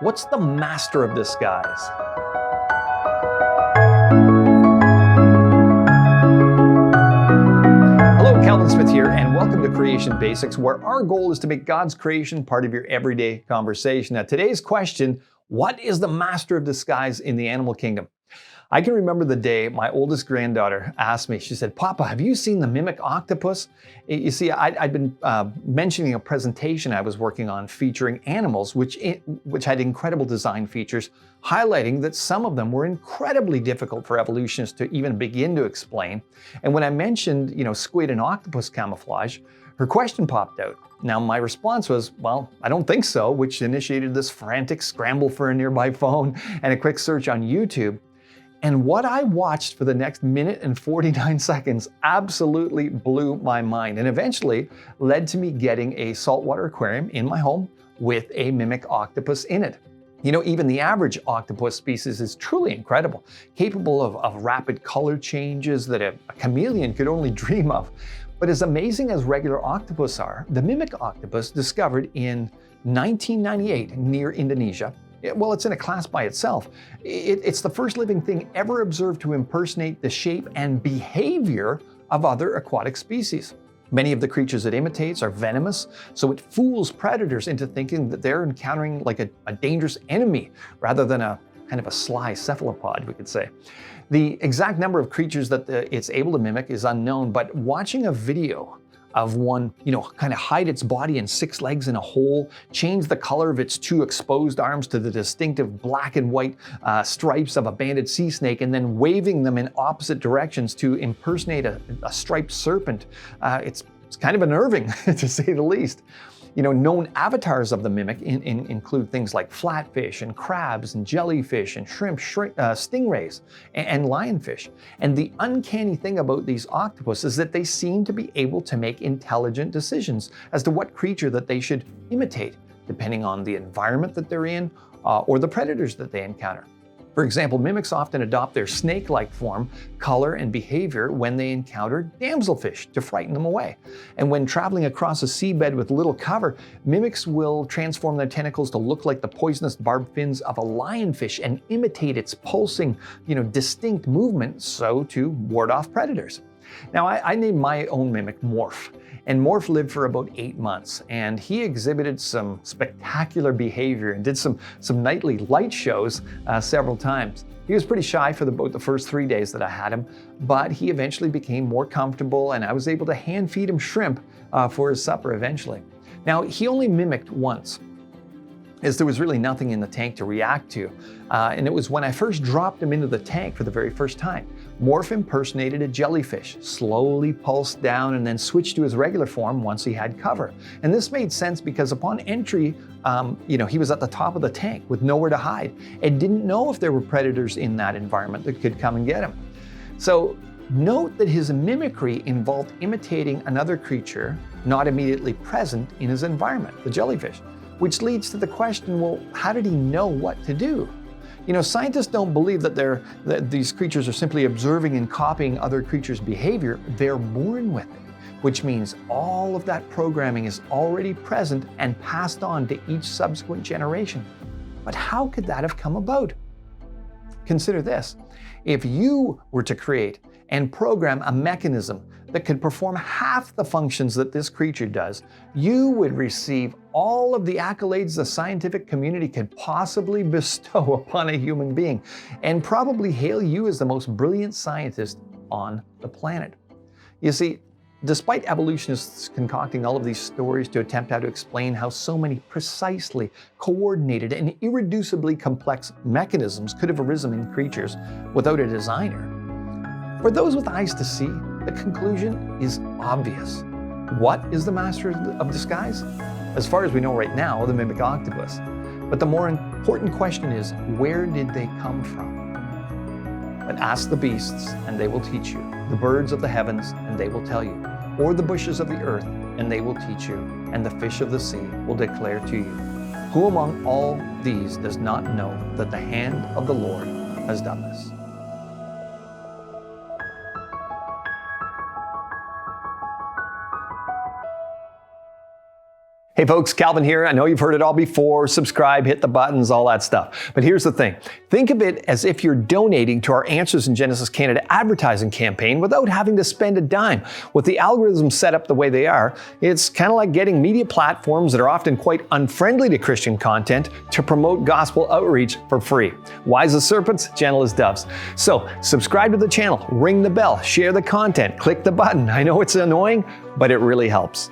What's the master of disguise? Hello, Calvin Smith here, and welcome to Creation Basics, where our goal is to make God's creation part of your everyday conversation. Now, today's question, what is the master of disguise in the animal kingdom? I can remember the day my oldest granddaughter asked me, she said, "Papa, have you seen the Mimik Octopus?" You see, I'd been mentioning a presentation I was working on featuring animals, which had incredible design features, highlighting that some of them were incredibly difficult for evolutionists to even begin to explain. And when I mentioned, squid and octopus camouflage, her question popped out. Now, my response was, well, I don't think so, which initiated this frantic scramble for a nearby phone and a quick search on YouTube. And what I watched for the next minute and 49 seconds absolutely blew my mind and eventually led to me getting a saltwater aquarium in my home with a Mimik octopus in it. Even the average octopus species is truly incredible, capable of rapid color changes that a chameleon could only dream of. But as amazing as regular octopus are, the Mimik octopus, discovered in 1998 near Indonesia, well, it's in a class by itself. It's the first living thing ever observed to impersonate the shape and behavior of other aquatic species. Many of the creatures it imitates are venomous, so it fools predators into thinking that they're encountering like a dangerous enemy rather than a kind of a sly cephalopod, we could say. The exact number of creatures that it's able to mimic is unknown, but watching a video of one, kind of hide its body and 6 legs in a hole, change the color of its 2 exposed arms to the distinctive black and white stripes of a banded sea snake, and then waving them in opposite directions to impersonate a striped serpent. It's kind of unnerving, to say the least. Known avatars of the Mimik include things like flatfish and crabs and jellyfish and shrimp, stingrays, and lionfish. And the uncanny thing about these octopus is that they seem to be able to make intelligent decisions as to what creature that they should imitate, depending on the environment that they're in or the predators that they encounter. For example, mimics often adopt their snake-like form, color, and behavior when they encounter damselfish to frighten them away. And when traveling across a seabed with little cover, mimics will transform their tentacles to look like the poisonous barbed fins of a lionfish and imitate its pulsing, distinct movement, so to ward off predators. Now, I named my own mimic Morph, and Morph lived for about 8 months, and he exhibited some spectacular behavior and did some nightly light shows several times. He was pretty shy for about the first 3 days that I had him, but he eventually became more comfortable, and I was able to hand feed him shrimp for his supper eventually. Now, he only mimicked once, as there was really nothing in the tank to react to. And it was when I first dropped him into the tank for the very first time. Morph impersonated a jellyfish, slowly pulsed down, and then switched to his regular form once he had cover. And this made sense because upon entry, he was at the top of the tank with nowhere to hide and didn't know if there were predators in that environment that could come and get him. So note that his mimicry involved imitating another creature not immediately present in his environment, the jellyfish. Which leads to the question, well, how did he know what to do? Scientists don't believe that these creatures are simply observing and copying other creatures' behavior. They're born with it, which means all of that programming is already present and passed on to each subsequent generation. But how could that have come about? Consider this. If you were to create and program a mechanism that could perform half the functions that this creature does, you would receive all of the accolades the scientific community could possibly bestow upon a human being, and probably hail you as the most brilliant scientist on the planet. You see, despite evolutionists concocting all of these stories to attempt how to explain how so many precisely coordinated and irreducibly complex mechanisms could have arisen in creatures without a designer, for those with eyes to see, the conclusion is obvious. What is the master of disguise? As far as we know right now, the Mimik Octopus. But the more important question is, where did they come from? But ask the beasts, and they will teach you, the birds of the heavens, and they will tell you, or the bushes of the earth, and they will teach you, and the fish of the sea will declare to you. Who among all these does not know that the hand of the Lord has done this? Hey, Hey folks, Calvin here. I know you've heard it all before. Subscribe, hit the buttons, all that stuff. But here's the thing. Think of it as if you're donating to our Answers in Genesis Canada advertising campaign without having to spend a dime. With the algorithms set up the way they are, it's kind of like getting media platforms that are often quite unfriendly to Christian content to promote gospel outreach for free. Wise as serpents, gentle as doves. So subscribe to the channel, ring the bell, share the content, click the button. I know it's annoying, but it really helps.